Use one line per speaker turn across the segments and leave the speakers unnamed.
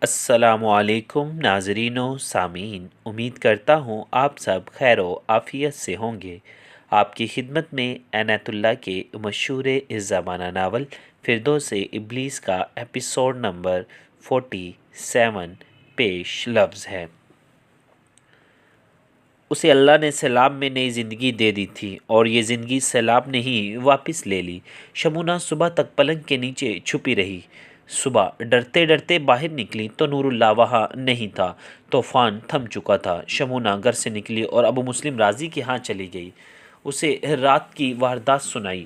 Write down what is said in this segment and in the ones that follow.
السلام علیکم ناظرین و سامعین، امید کرتا ہوں آپ سب خیر و عافیت سے ہوں گے۔ آپ کی خدمت میں عنایت اللہ کے مشہور اس زمانہ ناول فردوس ابلیس کا ایپیسوڈ نمبر 47 پیش لفظ ہے۔ اسے اللہ نے سیلاب میں نئی زندگی دے دی تھی اور یہ زندگی سیلاب نے ہی واپس لے لی۔ شمونا صبح تک پلنگ کے نیچے چھپی رہی۔ صبح ڈرتے ڈرتے باہر نکلی تو نور اللہ وہاں نہیں تھا۔ طوفان تھم چکا تھا۔ شمونا گھر سے نکلی اور ابو مسلم راضی کے ہاں چلی گئی۔ اسے رات کی واردات سنائی۔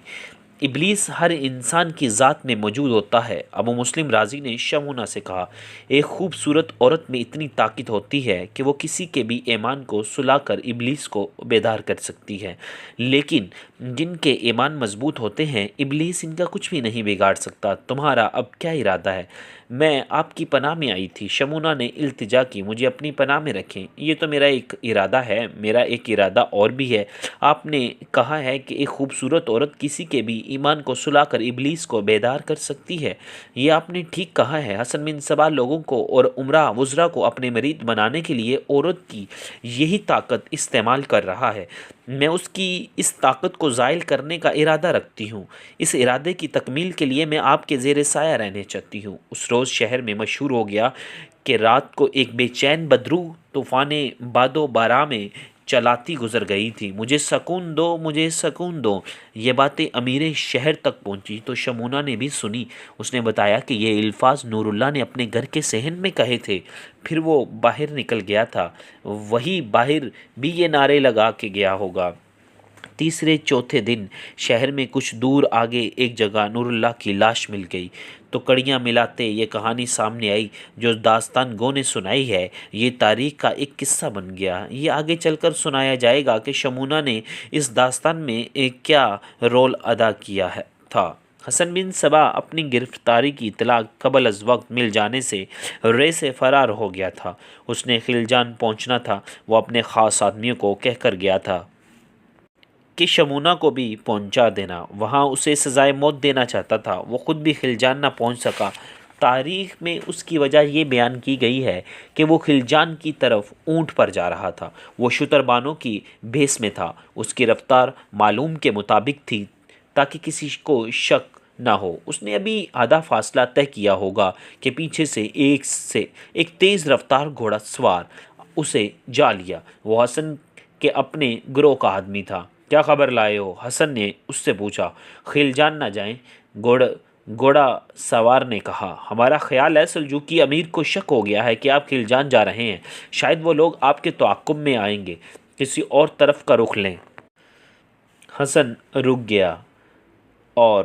ابلیس ہر انسان کی ذات میں موجود ہوتا ہے، ابو مسلم راضی نے شمونا سے کہا۔ ایک خوبصورت عورت میں اتنی طاقت ہوتی ہے کہ وہ کسی کے بھی ایمان کو سلا کر ابلیس کو بیدار کر سکتی ہے، لیکن جن کے ایمان مضبوط ہوتے ہیں ابلیس ان کا کچھ بھی نہیں بگاڑ سکتا۔ تمہارا اب کیا ارادہ ہے؟ میں آپ کی پناہ میں آئی تھی۔ شمونا نے التجا کی، مجھے اپنی پناہ میں رکھیں۔ یہ تو میرا ایک ارادہ ہے، میرا ایک ارادہ اور بھی ہے۔ آپ نے کہا ہے کہ ایک خوبصورت عورت کسی کے بھی ایمان کو سلا کر ابلیس کو بیدار کر سکتی ہے۔ یہ آپ نے ٹھیک کہا ہے۔ حسن بن صبا لوگوں کو اور عمرہ وزراء کو اپنے مرید بنانے کے لیے عورت کی یہی طاقت استعمال کر رہا ہے۔ میں اس کی اس طاقت کو زائل کرنے کا ارادہ رکھتی ہوں۔ اس ارادے کی تکمیل کے لیے میں آپ کے زیر سایہ رہنا چاہتی ہوں۔ اس روز شہر میں مشہور ہو گیا کہ رات کو ایک بے چین بدروح طوفان باد و باران میں چلاتی گزر گئی تھی۔ مجھے سکون دو، مجھے سکون دو۔ یہ باتیں امیر شہر تک پہنچی تو شمونا نے بھی سنی۔ اس نے بتایا کہ یہ الفاظ نور اللہ نے اپنے گھر کے صحن میں کہے تھے۔ پھر وہ باہر نکل گیا تھا، وہی باہر بھی یہ نعرے لگا کے گیا ہوگا۔ تیسرے چوتھے دن شہر میں کچھ دور آگے ایک جگہ نور اللہ کی لاش مل گئی تو کڑیاں ملاتے یہ کہانی سامنے آئی جو داستان گو نے سنائی ہے۔ یہ تاریخ کا ایک قصہ بن گیا۔ یہ آگے چل کر سنایا جائے گا کہ شمونا نے اس داستان میں کیا رول ادا کیا تھا۔ حسن بن صبا اپنی گرفتاری کی اطلاع قبل از وقت مل جانے سے رے سے فرار ہو گیا تھا۔ اس نے خلجان پہنچنا تھا۔ وہ اپنے خاص آدمیوں کو کہہ کر گیا تھا کہ شمونا کو بھی پہنچا دینا۔ وہاں اسے سزائے موت دینا چاہتا تھا۔ وہ خود بھی خلجان نہ پہنچ سکا۔ تاریخ میں اس کی وجہ یہ بیان کی گئی ہے کہ وہ خلجان کی طرف اونٹ پر جا رہا تھا۔ وہ شتربانوں کی بھیس میں تھا۔ اس کی رفتار معلوم کے مطابق تھی تاکہ کسی کو شک نہ ہو۔ اس نے ابھی آدھا فاصلہ طے کیا ہوگا کہ پیچھے سے ایک تیز رفتار گھوڑا سوار اسے جا لیا۔ وہ حسن کے اپنے گروہ کا آدمی تھا۔ کیا خبر لائے ہو؟ حسن نے اس سے پوچھا۔ خلجان نہ جائیں، گھوڑا سوار نے کہا۔ ہمارا خیال ہے سلجوقی امیر کو شک ہو گیا ہے کہ آپ خلجان جا رہے ہیں۔ شاید وہ لوگ آپ کے تعاقب میں آئیں گے۔ کسی اور طرف کا رخ لیں۔ حسن رک گیا اور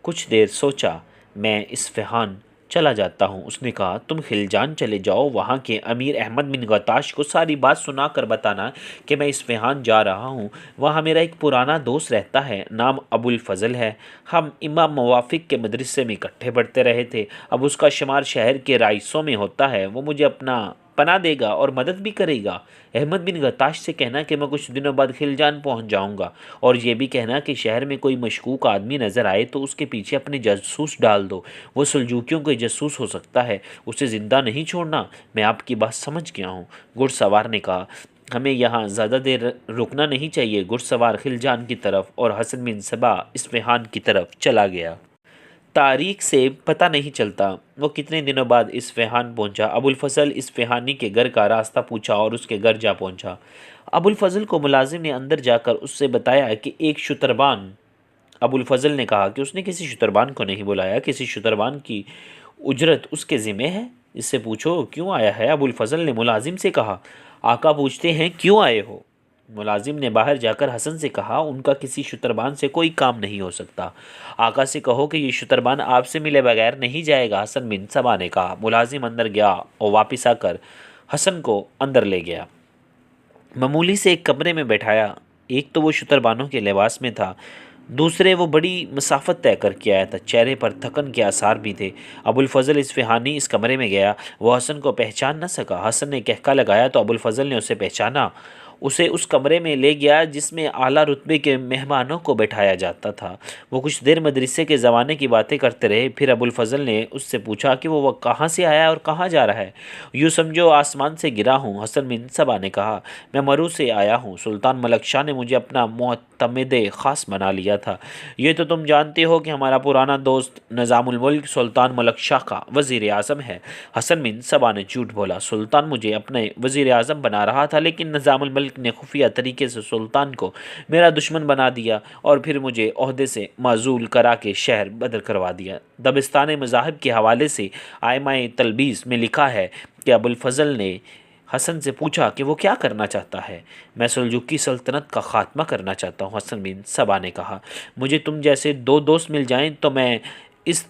کچھ دیر سوچا۔ میں اصفہان چلا جاتا ہوں، اس نے کہا۔ تم خلجان چلے جاؤ، وہاں کے امیر احمد بن غطاش کو ساری بات سنا کر بتانا کہ میں اصفہان جا رہا ہوں۔ وہاں میرا ایک پرانا دوست رہتا ہے، نام ابو الفضل ہے۔ ہم امام موافق کے مدرسے میں اکٹھے پڑھتے رہے تھے۔ اب اس کا شمار شہر کے رئیسوں میں ہوتا ہے۔ وہ مجھے اپنا پناہ دے گا اور مدد بھی کرے گا۔ احمد بن غطاش سے کہنا کہ میں کچھ دنوں بعد خلجان پہنچ جاؤں گا، اور یہ بھی کہنا کہ شہر میں کوئی مشکوک آدمی نظر آئے تو اس کے پیچھے اپنے جاسوس ڈال دو۔ وہ سلجوکیوں کے جاسوس ہو سکتا ہے، اسے زندہ نہیں چھوڑنا۔ میں آپ کی بات سمجھ گیا ہوں، گھڑ سوار نے کہا۔ ہمیں یہاں زیادہ دیر رکنا نہیں چاہیے۔ گھڑ سوار خلجان کی طرف اور حسن بن صبا اصفہان کی طرف چلا گیا۔ تاریخ سے پتہ نہیں چلتا وہ کتنے دنوں بعد اصفہان پہنچا۔ ابو الفضل اصفہانی کے گھر کا راستہ پوچھا اور اس کے گھر جا پہنچا۔ ابو الفضل کو ملازم نے اندر جا کر اس سے بتایا کہ ایک شتربان۔ ابو الفضل نے کہا کہ اس نے کسی شتربان کو نہیں بلایا۔ کسی شتربان کی اجرت اس کے ذمہ ہے، اس سے پوچھو کیوں آیا ہے۔ ابو الفضل نے ملازم سے کہا۔ آقا پوچھتے ہیں کیوں آئے ہو؟ ملازم نے باہر جا کر حسن سے کہا۔ ان کا کسی شتربان سے کوئی کام نہیں ہو سکتا۔ آقا سے کہو کہ یہ شتربان آپ سے ملے بغیر نہیں جائے گا، حسن بن صبا نے کہا۔ ملازم اندر گیا اور واپس آ کر حسن کو اندر لے گیا۔ معمولی سے ایک کمرے میں بیٹھایا۔ ایک تو وہ شتربانوں کے لباس میں تھا، دوسرے وہ بڑی مسافت طے کر کے آیا تھا۔ چہرے پر تھکن کے آثار بھی تھے۔ ابو الفضل اصفہانی اس کمرے میں گیا۔ وہ حسن کو پہچان نہ سکا۔ حسن نے کہکا لگایا تو ابو الفضل نے اسے پہچانا اسے اس کمرے میں لے گیا جس میں اعلیٰ رتبے کے مہمانوں کو بٹھایا جاتا تھا۔ وہ کچھ دیر مدرسے کے زمانے کی باتیں کرتے رہے، پھر ابو الفضل نے اس سے پوچھا کہ وہ کہاں سے آیا اور کہاں جا رہا ہے۔ یوں سمجھو آسمان سے گرا ہوں، حسن بن صبا نے کہا۔ میں مرو سے آیا ہوں، سلطان ملک شاہ نے مجھے اپنا معتمد خاص بنا لیا تھا۔ یہ تو تم جانتے ہو کہ ہمارا پرانا دوست نظام الملک سلطان ملک شاہ کا وزیر اعظم ہے۔ حسن بن صبا نے جھوٹ بولا، سلطان مجھے اپنے وزیر اعظم بنا رہا تھا، لیکن نظام الملک نے خفیہ طریقے سے سلطان کو میرا دشمن بنا دیا اور پھر مجھے عہدے سے معزول کرا کے شہر بدر کروا دیا۔ دبستان مذاہب کے حوالے سے آئمہ تلبیس میں لکھا ہے کہ ابو الفضل نے حسن سے پوچھا کہ وہ کیا کرنا چاہتا ہے۔ میں سلجوقی سلطنت کا خاتمہ کرنا چاہتا ہوں، حسن بن صبا نے کہا۔ مجھے تم جیسے دو دوست مل جائیں تو میں اس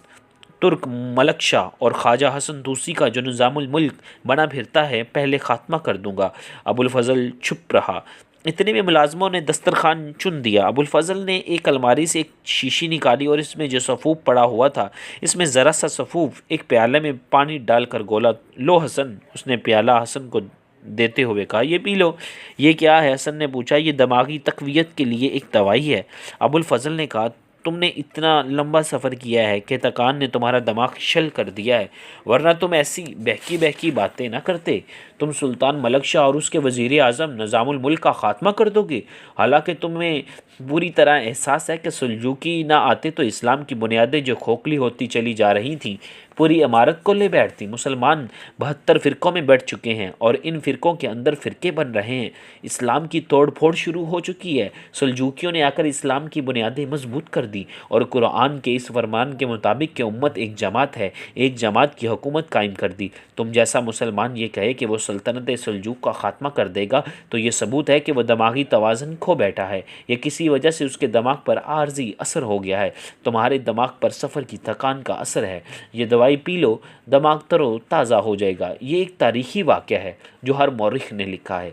ترک ملک شاہ اور خواجہ حسن طوسی کا جو نظام الملک بنا پھرتا ہے پہلے خاتمہ کر دوں گا۔ ابو الفضل چھپ رہا۔ اتنے میں ملازموں نے دسترخوان چن دیا۔ ابو الفضل نے ایک الماری سے ایک شیشی نکالی اور اس میں جو سفوف پڑا ہوا تھا، اس میں ذرا سا سفوف ایک پیالے میں پانی ڈال کر گولا۔ لو حسن، اس نے پیالہ حسن کو دیتے ہوئے کہا، یہ پی لو۔ یہ کیا ہے؟ حسن نے پوچھا۔ یہ دماغی تقویت کے لیے ایک دوائی ہے۔ ابو الفضل نے کہا، تم نے اتنا لمبا سفر کیا ہے کہ تکان نے تمہارا دماغ شل کر دیا ہے، ورنہ تم ایسی بہکی بہکی باتیں نہ کرتے۔ تم سلطان ملک شاہ اور اس کے وزیر اعظم نظام الملک کا خاتمہ کر دو گے، حالانکہ تمہیں پوری طرح احساس ہے کہ سلجوقی نہ آتے تو اسلام کی بنیادیں جو کھوکھلی ہوتی چلی جا رہی تھیں پوری عمارت کو لے بیٹھتی۔ مسلمان 72 فرقوں میں بٹ چکے ہیں اور ان فرقوں کے اندر فرقے بن رہے ہیں۔ اسلام کی توڑ پھوڑ شروع ہو چکی ہے۔ سلجوکیوں نے آ کر اسلام کی بنیادیں مضبوط کر دی اور قرآن کے اس فرمان کے مطابق کہ امت ایک جماعت ہے، ایک جماعت کی حکومت قائم کر دی۔ تم جیسا مسلمان یہ کہے کہ وہ سلطنت سلجوق کا خاتمہ کر دے گا تو یہ ثبوت ہے کہ وہ دماغی توازن کھو بیٹھا ہے، یا کسی وجہ سے اس کے دماغ پر عارضی اثر ہو گیا ہے۔ تمہارے دماغ پر سفر کی تھکان کا اثر ہے۔ یہ دوائی پی لو، دماغ ترو تازہ ہو جائے گا۔ یہ ایک تاریخی واقعہ ہے جو ہر مورخ نے لکھا ہے۔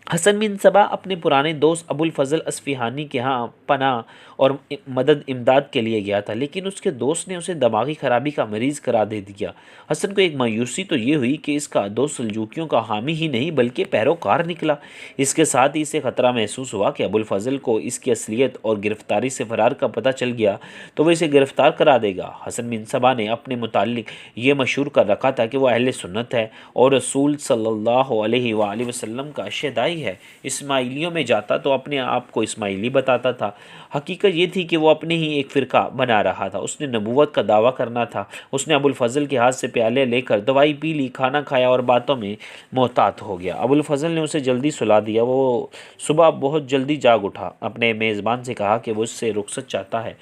حسن بن صبا اپنے پرانے دوست ابو الفضل اصفہانی کے ہاں پناہ اور مدد امداد کے لیے گیا تھا، لیکن اس کے دوست نے اسے دماغی خرابی کا مریض قرار دے دیا۔ حسن کو ایک مایوسی تو یہ ہوئی کہ اس کا دوست سلجوکیوں کا حامی ہی نہیں بلکہ پیروکار نکلا۔ اس کے ساتھ ہی اسے خطرہ محسوس ہوا کہ ابو الفضل کو اس کی اصلیت اور گرفتاری سے فرار کا پتہ چل گیا تو وہ اسے گرفتار کرا دے گا۔ حسن بن صبا نے اپنے متعلق یہ مشہور کر رکھا تھا کہ وہ اہل سنت ہے اور رسول صلی اللہ علیہ وآلہ وسلم کا شیدائی ہے۔ اسماعیلیوں میں جاتا تو اپنے آپ کو اسماعیلی بتاتا تھا۔ حقیقت یہ تھی کہ وہ اپنے ہی ایک فرقہ بنا رہا تھا۔ اس نے نبوت کا دعویٰ کرنا تھا۔ اس نے ابو الفضل کے ہاتھ سے پیالے لے کر دوائی پی لی، کھانا کھایا اور باتوں میں محتاط ہو گیا۔ ابو الفضل نے اسے جلدی سلا دیا۔ وہ صبح بہت جلدی جاگ اٹھا، اپنے میزبان سے کہا کہ وہ اس سے رخصت چاہتا ہے،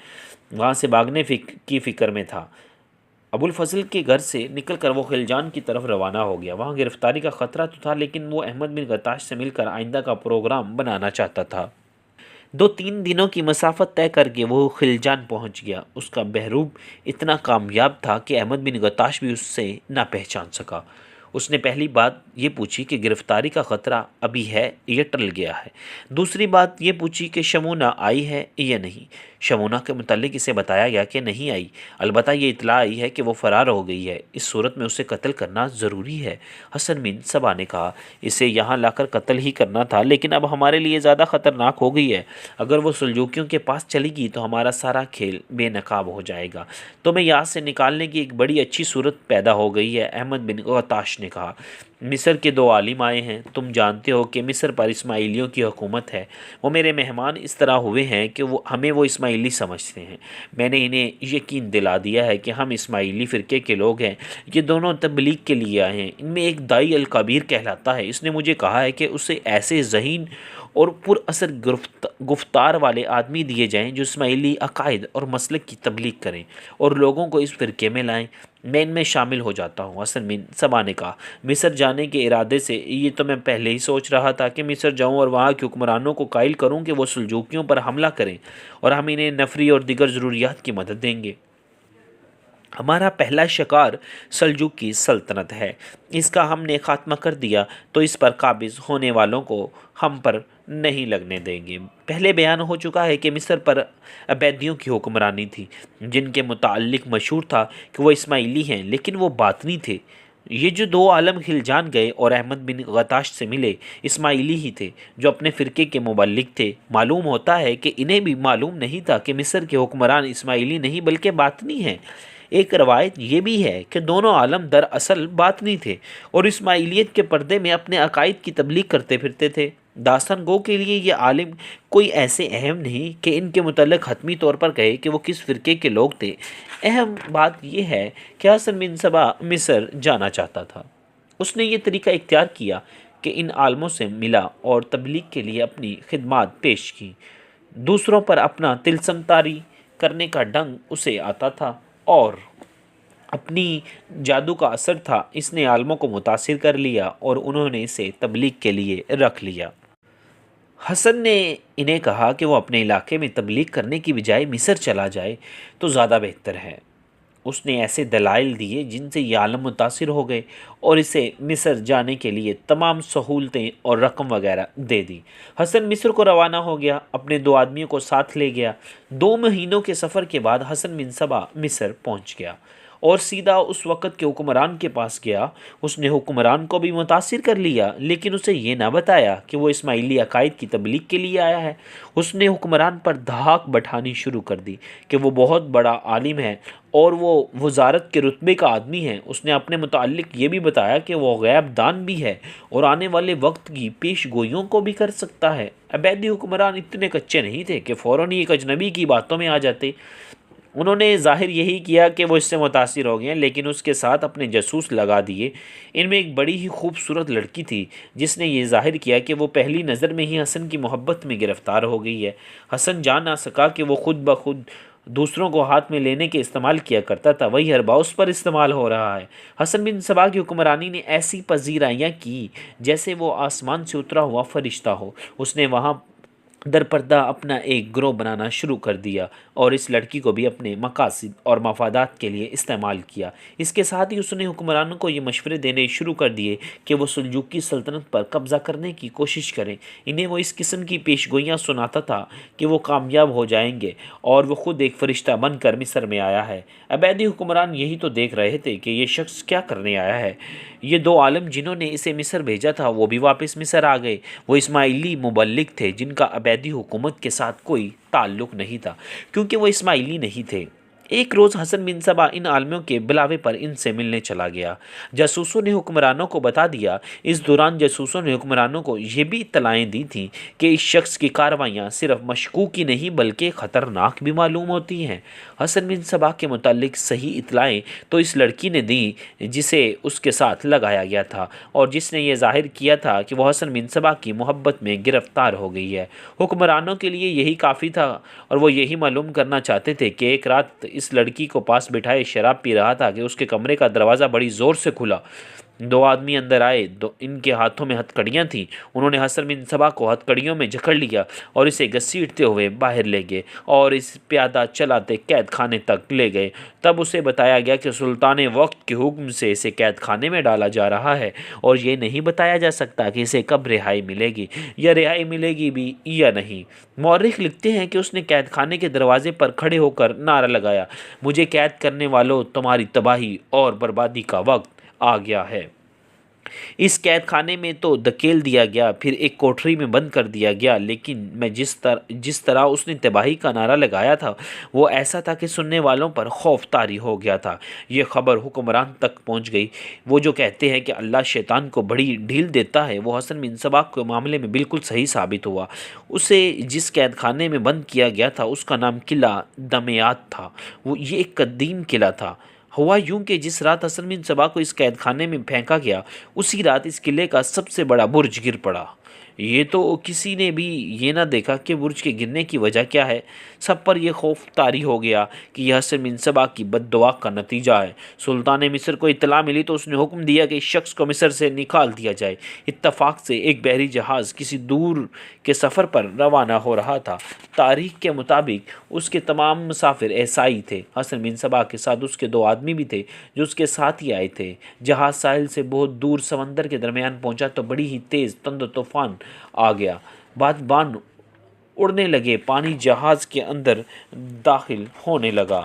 وہاں سے بھاگنے کی فکر میں تھا۔ ابو الفضل کے گھر سے نکل کر وہ خلجان کی طرف روانہ ہو گیا۔ وہاں گرفتاری کا خطرہ تو تھا، لیکن وہ احمد بن غطاش سے مل کر آئندہ کا پروگرام بنانا چاہتا تھا۔ 2-3 دنوں کی مسافت طے کر کے وہ خلجان پہنچ گیا۔ اس کا بہروب اتنا کامیاب تھا کہ احمد بن غطاش بھی اس سے نہ پہچان سکا۔ اس نے پہلی بات یہ پوچھی کہ گرفتاری کا خطرہ ابھی ہے یا ٹل گیا ہے۔ دوسری بات یہ پوچھی کہ شمونہ آئی ہے یا نہیں۔ شمونہ کے متعلق اسے بتایا گیا کہ نہیں آئی، البتہ یہ اطلاع آئی ہے کہ وہ فرار ہو گئی ہے۔ اس صورت میں اسے قتل کرنا ضروری ہے۔ حسن بن صبا نے کہا، اسے یہاں لا کر قتل ہی کرنا تھا، لیکن اب ہمارے لیے زیادہ خطرناک ہو گئی ہے۔ اگر وہ سلجوکیوں کے پاس چلی گئی تو ہمارا سارا کھیل بے نقاب ہو جائے گا۔ تمہیں یہاں سے نکالنے کی ایک بڑی اچھی صورت پیدا ہو گئی ہے، احمد بن غطاش نے کہا۔ مصر کے 2 عالم آئے ہیں، تم جانتے ہو کہ مصر پر اسماعیلیوں کی حکومت ہے۔ وہ میرے مہمان اس طرح ہوئے ہیں کہ ہمیں وہ اسماعیلی سمجھتے ہیں۔ میں نے انہیں یقین دلا دیا ہے کہ ہم اسماعیلی فرقے کے لوگ ہیں۔ یہ دونوں تبلیغ کے لیے آئے ہیں۔ ان میں ایک دائی الکبیر کہلاتا ہے، اس نے مجھے کہا ہے کہ اسے ایسے ذہین اور پر اثر گفتار والے آدمی دیے جائیں جو اسماعیلی عقائد اور مسلک کی تبلیغ کریں اور لوگوں کو اس فرقے میں لائیں۔ میں ان میں شامل ہو جاتا ہوں۔ حسن بن صبا نے کہا، مصر جانے کے ارادے سے یہ تو میں پہلے ہی سوچ رہا تھا کہ مصر جاؤں اور وہاں کے حکمرانوں کو قائل کروں کہ وہ سلجوکیوں پر حملہ کریں اور ہم انہیں نفری اور دیگر ضروریات کی مدد دیں گے۔ ہمارا پہلا شکار سلجوقی سلطنت ہے۔ اس کا ہم نے خاتمہ کر دیا تو اس پر قابض ہونے والوں کو ہم پر نہیں لگنے دیں گے۔ پہلے بیان ہو چکا ہے کہ مصر پر عبیدیوں کی حکمرانی تھی، جن کے متعلق مشہور تھا کہ وہ اسماعیلی ہیں، لیکن وہ باطنی تھے۔ یہ جو دو عالم خلجان گئے اور احمد بن غتاش سے ملے اسماعیلی ہی تھے جو اپنے فرقے کے مبلغ تھے۔ معلوم ہوتا ہے کہ انہیں بھی معلوم نہیں تھا کہ مصر کے حکمران اسماعیلی نہیں بلکہ باطنی ہیں۔ ایک روایت یہ بھی ہے کہ دونوں عالم در اصل باطنی تھے اور اسماعیلیت کے پردے میں اپنے عقائد کی تبلیغ کرتے پھرتے تھے۔ داستان گو کے لیے یہ عالم کوئی ایسے اہم نہیں کہ ان کے متعلق حتمی طور پر کہے کہ وہ کس فرقے کے لوگ تھے۔ اہم بات یہ ہے کہ حسن بن صبا مصر جانا چاہتا تھا۔ اس نے یہ طریقہ اختیار کیا کہ ان عالموں سے ملا اور تبلیغ کے لیے اپنی خدمات پیش کی۔ دوسروں پر اپنا طلسم طاری کرنے کا ڈنگ اسے آتا تھا اور اپنی جادو کا اثر تھا۔ اس نے عالموں کو متاثر کر لیا اور انہوں نے اسے تبلیغ کے لیے رکھ لیا۔ حسن نے انہیں کہا کہ وہ اپنے علاقے میں تبلیغ کرنے کی بجائے مصر چلا جائے تو زیادہ بہتر ہے۔ اس نے ایسے دلائل دیے جن سے یہ عالم متاثر ہو گئے اور اسے مصر جانے کے لیے تمام سہولتیں اور رقم وغیرہ دے دی۔ حسن مصر کو روانہ ہو گیا، اپنے دو آدمیوں کو ساتھ لے گیا۔ 2 مہینوں کے سفر کے بعد حسن بن صبا مصر پہنچ گیا اور سیدھا اس وقت کے حکمران کے پاس گیا۔ اس نے حکمران کو بھی متاثر کر لیا لیکن اسے یہ نہ بتایا کہ وہ اسماعیلی عقائد کی تبلیغ کے لیے آیا ہے۔ اس نے حکمران پر دھاک بٹھانی شروع کر دی کہ وہ بہت بڑا عالم ہے اور وہ وزارت کے رتبے کا آدمی ہے۔ اس نے اپنے متعلق یہ بھی بتایا کہ وہ غیب دان بھی ہے اور آنے والے وقت کی پیش گوئیوں کو بھی کر سکتا ہے۔ عبیدی حکمران اتنے کچے نہیں تھے کہ فوراً ایک اجنبی کی باتوں میں آ جاتے۔ انہوں نے ظاہر یہی کیا کہ وہ اس سے متاثر ہو گئے لیکن اس کے ساتھ اپنے جاسوس لگا دیے۔ ان میں ایک بڑی ہی خوبصورت لڑکی تھی جس نے یہ ظاہر کیا کہ وہ پہلی نظر میں ہی حسن کی محبت میں گرفتار ہو گئی ہے۔ حسن جان نہ سکا کہ وہ خود بخود دوسروں کو ہاتھ میں لینے کے استعمال کیا کرتا تھا، وہی حربہ اس پر استعمال ہو رہا ہے۔ حسن بن صبا کی حکمرانی نے ایسی پذیرائیاں کی جیسے وہ آسمان سے اترا ہوا فرشتہ ہو۔ اس نے وہاں در پردہ اپنا ایک گروہ بنانا شروع کر دیا اور اس لڑکی کو بھی اپنے مقاصد اور مفادات کے لیے استعمال کیا۔ اس کے ساتھ ہی اس نے حکمرانوں کو یہ مشورے دینے شروع کر دیے کہ وہ سلجوقی سلطنت پر قبضہ کرنے کی کوشش کریں۔ انہیں وہ اس قسم کی پیش گوئیاں سناتا تھا کہ وہ کامیاب ہو جائیں گے اور وہ خود ایک فرشتہ بن کر مصر میں آیا ہے۔ عبیدی حکمران یہی تو دیکھ رہے تھے کہ یہ شخص کیا کرنے آیا ہے۔ یہ 2 عالم جنہوں نے اسے مصر بھیجا تھا وہ بھی واپس مصر آ گئے۔ وہ اسماعیلی مبلغ تھے جن کا عبیدی حکومت کے ساتھ کوئی تعلق نہیں تھا کیونکہ وہ اسماعیلی نہیں تھے۔ ایک روز حسن بن صبا ان عالموں کے بلاوے پر ان سے ملنے چلا گیا۔ جاسوسوں نے حکمرانوں کو بتا دیا۔ اس دوران جاسوسوں نے حکمرانوں کو یہ بھی اطلاعیں دی تھیں کہ اس شخص کی کارروائیاں صرف مشکوک ہی نہیں بلکہ خطرناک بھی معلوم ہوتی ہیں۔ حسن بن صبا کے متعلق صحیح اطلاعیں تو اس لڑکی نے دیں جسے اس کے ساتھ لگایا گیا تھا اور جس نے یہ ظاہر کیا تھا کہ وہ حسن بن صبا کی محبت میں گرفتار ہو گئی ہے۔ حکمرانوں کے لیے یہی کافی تھا اور وہ یہی معلوم کرنا چاہتے تھے کہ ایک رات اس لڑکی کو پاس بٹھائے شراب پی رہا تھا کہ اس کے کمرے کا دروازہ بڑی زور سے کھلا۔ 2 آدمی اندر آئے، ان کے ہاتھوں میں ہتھکڑیاں تھیں۔ انہوں نے حسن بن صبا کو ہتھکڑیوں میں جکڑ لیا اور اسے گھسیٹتے ہوئے باہر لے گئے اور اس پیادہ چلاتے قید خانے تک لے گئے۔ تب اسے بتایا گیا کہ سلطان وقت کے حکم سے اسے قید خانے میں ڈالا جا رہا ہے اور یہ نہیں بتایا جا سکتا کہ اسے کب رہائی ملے گی یا رہائی ملے گی بھی یا نہیں۔ مورخ لکھتے ہیں کہ اس نے قید خانے کے دروازے پر کھڑے ہو کر نعرہ لگایا، مجھے قید کرنے والوں، تمہاری تباہی اور بربادی کا وقت آ گیا ہے۔ اس قید خانے میں تو دھکیل دیا گیا، پھر ایک کوٹری میں بند کر دیا گیا، لیکن میں جس طرح اس نے تباہی کا نعرہ لگایا تھا وہ ایسا تھا کہ سننے والوں پر خوف طاری ہو گیا تھا۔ یہ خبر حکمران تک پہنچ گئی۔ وہ جو کہتے ہیں کہ اللہ شیطان کو بڑی ڈھیل دیتا ہے، وہ حسن بن صبا کے معاملے میں بالکل صحیح ثابت ہوا۔ اسے جس قید خانے میں بند کیا گیا تھا اس کا نام قلعہ دمیات تھا۔ یہ ایک قدیم قلعہ تھا۔ ہوا یوں کہ جس رات حسن بن صبا کو اس قید خانے میں پھینکا گیا اسی رات اس قلعے کا سب سے بڑا برج گر پڑا۔ یہ تو کسی نے بھی یہ نہ دیکھا کہ برج کے گرنے کی وجہ کیا ہے۔ سب پر یہ خوف طاری ہو گیا کہ یہ حسن بن صبا کی بد دعا کا نتیجہ ہے۔ سلطان مصر کو اطلاع ملی تو اس نے حکم دیا کہ اس شخص کو مصر سے نکال دیا جائے۔ اتفاق سے ایک بحری جہاز کسی دور کے سفر پر روانہ ہو رہا تھا۔ تاریخ کے مطابق اس کے تمام مسافر عیسائی تھے۔ حسن بن صبا کے ساتھ اس کے 2 آدمی بھی تھے جو اس کے ساتھ ہی آئے تھے۔ جہاز ساحل سے بہت دور سمندر کے درمیان پہنچا تو بڑی ہی تیز تند و طوفان آ گیا۔ بادبان اڑنے لگے، پانی جہاز کے اندر داخل ہونے لگا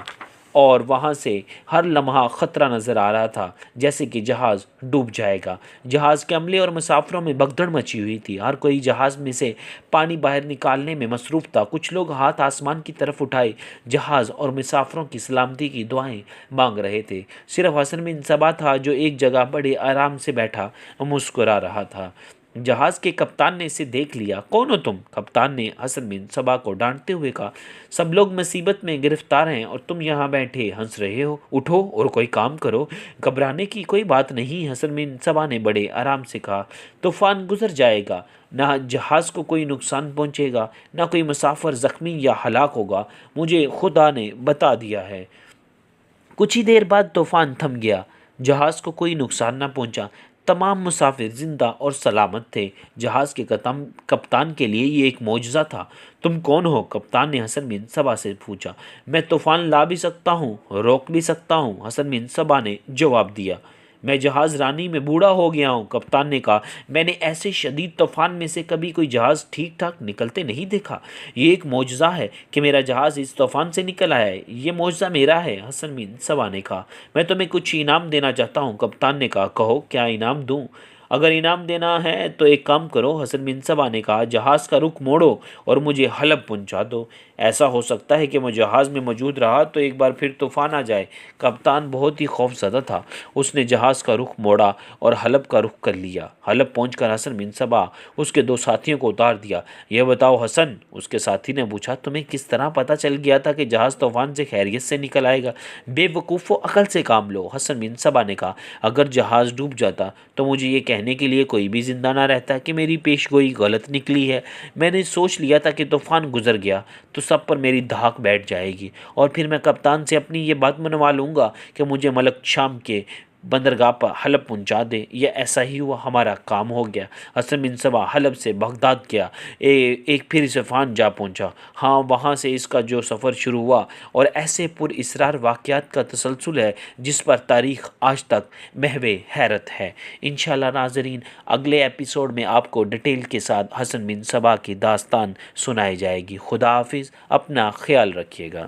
اور وہاں سے ہر لمحہ خطرہ نظر آ رہا تھا، جیسے کہ جہاز ڈوب جائے گا۔ جہاز کے عملے اور مسافروں میں بھگدڑ مچی ہوئی تھی، ہر کوئی جہاز میں سے پانی باہر نکالنے میں مصروف تھا۔ کچھ لوگ ہاتھ آسمان کی طرف اٹھائے جہاز اور مسافروں کی سلامتی کی دعائیں مانگ رہے تھے۔ صرف حسن بن صبا تھا جو ایک جگہ بڑے آرام سے بیٹھا مسکرا رہا تھا۔ جہاز کے کپتان نے اسے دیکھ لیا۔ کون ہو تم؟ کپتان نے حسن بن صبا کو ڈانٹتے ہوئے کہا۔ سب لوگ مصیبت میں گرفتار ہیں اور تم یہاں بیٹھے ہنس رہے ہو۔ اٹھو اور کوئی کام کرو۔ گھبرانے کی کوئی بات نہیں، حسن بن صبا نے بڑے آرام سے کہا۔ طوفان گزر جائے گا، نہ جہاز کو کوئی نقصان پہنچے گا، نہ کوئی مسافر زخمی یا ہلاک ہوگا، مجھے خدا نے بتا دیا ہے۔ کچھ ہی دیر بعد طوفان تھم گیا، جہاز کو کوئی نقصان نہ پہنچا، تمام مسافر زندہ اور سلامت تھے۔ جہاز کے کپتان کے لیے یہ ایک معجزہ تھا۔ تم کون ہو؟ کپتان نے حسن بن صبا سے پوچھا۔ میں طوفان لا بھی سکتا ہوں، روک بھی سکتا ہوں، حسن بن صبا نے جواب دیا۔ میں جہاز رانی میں بوڑھا ہو گیا ہوں، کپتان نے کہا۔ میں نے ایسے شدید طوفان میں سے کبھی کوئی جہاز ٹھیک ٹھاک نکلتے نہیں دیکھا۔ یہ ایک معجزہ ہے کہ میرا جہاز اس طوفان سے نکل آیا ہے، یہ معجزہ میرا ہے، حسن بن صبا نے کہا۔ میں تمہیں کچھ انعام دینا چاہتا ہوں، کپتان نے کہا۔ کہو کیا انعام دوں؟ اگر انعام دینا ہے تو ایک کام کرو، حسن بن صبا نے کہا، جہاز کا رخ موڑو اور مجھے حلب پہنچا دو۔ ایسا ہو سکتا ہے کہ میں جہاز میں موجود رہا تو ایک بار پھر طوفان آ جائے۔ کپتان بہت ہی خوف زدہ تھا، اس نے جہاز کا رخ موڑا اور حلب کا رخ کر لیا۔ حلب پہنچ کر حسن بن صبا اس کے 2 ساتھیوں کو اتار دیا۔ یہ بتاؤ حسن، اس کے ساتھی نے پوچھا، تمہیں کس طرح پتہ چل گیا تھا کہ جہاز طوفان سے خیریت سے نکل آئے گا؟ بے وقوفو، عقل سے کام لو، حسن بن صبا نے کہا۔ اگر جہاز ڈوب جاتا تو مجھے یہ کہنے کے لیے کوئی بھی زندہ نہ رہتا کہ میری پیش گوئی غلط نکلی ہے۔ میں نے سوچ لیا تھا کہ طوفان گزر گیا تو سب پر میری دھاک بیٹھ جائے گی اور پھر میں کپتان سے اپنی یہ بات منوا لوں گا کہ مجھے ملک شام کے بندرگاہ پر حلب پہنچا دے۔ یہ ایسا ہی ہوا، ہمارا کام ہو گیا۔ حسن بن صبا حلب سے بغداد گیا، ایک پھر صفان جا پہنچا۔ ہاں، وہاں سے اس کا جو سفر شروع ہوا اور ایسے پر اسرار واقعات کا تسلسل ہے جس پر تاریخ آج تک محو حیرت ہے۔ انشاءاللہ ناظرین، اگلے ایپیسوڈ میں آپ کو ڈیٹیل کے ساتھ حسن بن صبا کی داستان سنائی جائے گی۔ خدا حافظ، اپنا خیال رکھیے گا۔